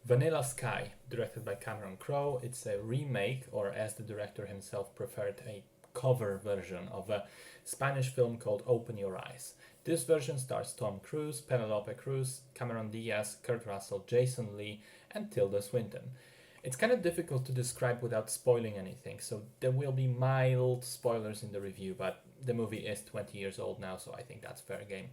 Vanilla Sky, directed by Cameron Crowe. It's a remake, or as the director himself preferred, a cover version of a Spanish film called Open Your Eyes. This version stars Tom Cruise, Penelope Cruz, Cameron Diaz, Kurt Russell, Jason Lee, and Tilda Swinton. It's kind of difficult to describe without spoiling anything, so there will be mild spoilers in the review, but the movie is 20 years old now, so I think that's fair game.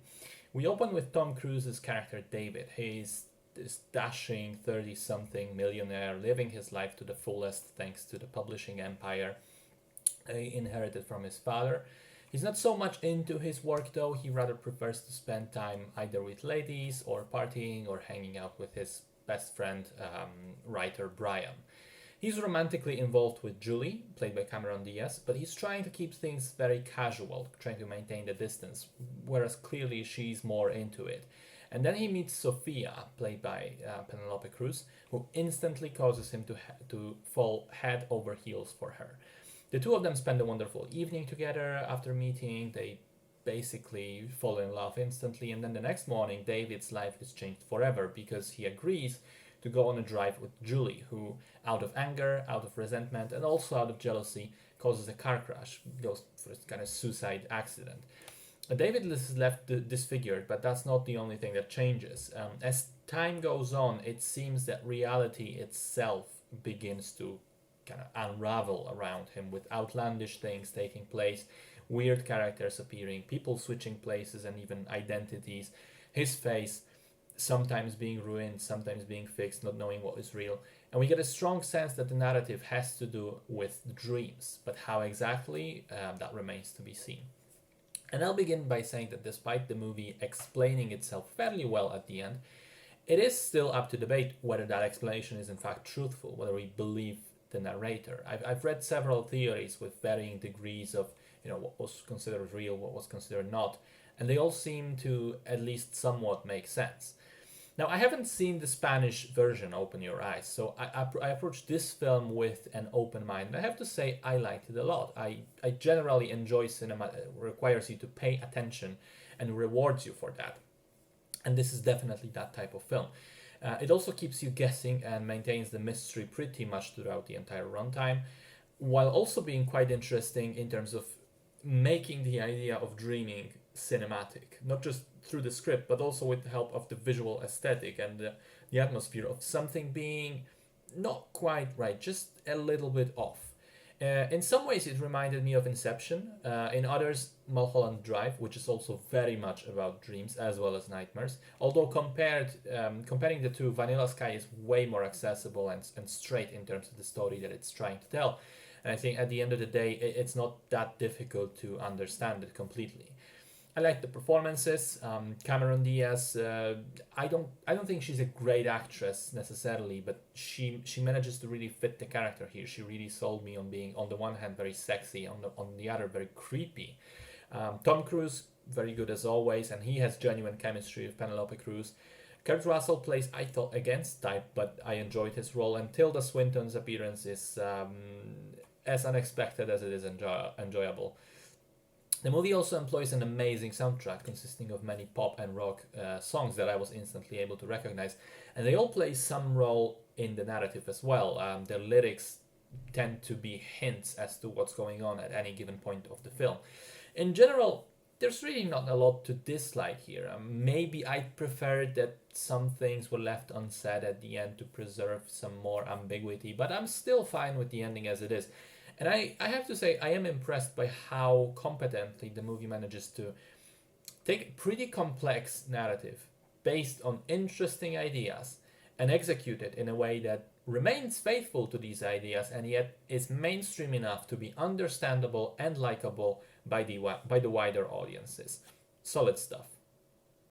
We open with Tom Cruise's character David. He's this dashing 30-something millionaire living his life to the fullest thanks to the publishing empire he inherited from his father. He's not so much into his work though, he rather prefers to spend time either with ladies or partying or hanging out with his best friend, writer Brian. He's romantically involved with Julie, played by Cameron Diaz, but he's trying to keep things very casual, trying to maintain the distance, whereas clearly she's more into it. And then he meets Sophia, played by Penelope Cruz, who instantly causes him to fall head over heels for her. The two of them spend a wonderful evening together. After meeting, they basically fall in love instantly, and then the next morning David's life is changed forever because he agrees to go on a drive with Julie, who out of anger, out of resentment, and also out of jealousy causes a car crash, goes for a kind of suicide accident. David is left disfigured, but that's not the only thing that changes. As time goes on, it seems that reality itself begins to kind of unravel around him, with outlandish things taking place, weird characters appearing, people switching places and even identities, his face sometimes being ruined, sometimes being fixed, not knowing what is real. And we get a strong sense that the narrative has to do with dreams, but how exactly, that remains to be seen. And I'll begin by saying that despite the movie explaining itself fairly well at the end, it is still up to debate whether that explanation is in fact truthful, whether we believe the narrator. I've read several theories with varying degrees of what was considered real, what was considered not, and they all seem to at least somewhat make sense. Now, I haven't seen the Spanish version, Open Your Eyes, so I approached this film with an open mind. And I have to say, I liked it a lot. I generally enjoy cinema that requires you to pay attention and rewards you for that. And this is definitely that type of film. It also keeps you guessing and maintains the mystery pretty much throughout the entire runtime, while also being quite interesting in terms of making the idea of dreaming cinematic, not just through the script, but also with the help of the visual aesthetic and the atmosphere of something being not quite right, just a little bit off. In some ways, it reminded me of Inception. In others, Mulholland Drive, which is also very much about dreams as well as nightmares. Although comparing the two, Vanilla Sky is way more accessible and straight in terms of the story that it's trying to tell. And I think at the end of the day, it's not that difficult to understand it completely. I like the performances. Cameron Diaz, I don't think she's a great actress necessarily, but she manages to really fit the character here. She really sold me on being, on the one hand, very sexy, on the other, very creepy. Tom Cruise, very good as always, and he has genuine chemistry with Penelope Cruz. Kurt Russell plays, I thought, against type, but I enjoyed his role, and Tilda Swinton's appearance is as unexpected as it is enjoyable. The movie also employs an amazing soundtrack consisting of many pop and rock songs that I was instantly able to recognize, and they all play some role in the narrative as well. The lyrics tend to be hints as to what's going on at any given point of the film. In general, there's really not a lot to dislike here. Maybe I preferred that some things were left unsaid at the end to preserve some more ambiguity, but I'm still fine with the ending as it is. And I have to say, I am impressed by how competently the movie manages to take a pretty complex narrative based on interesting ideas and execute it in a way that remains faithful to these ideas and yet is mainstream enough to be understandable and likable by the wider audiences. Solid stuff.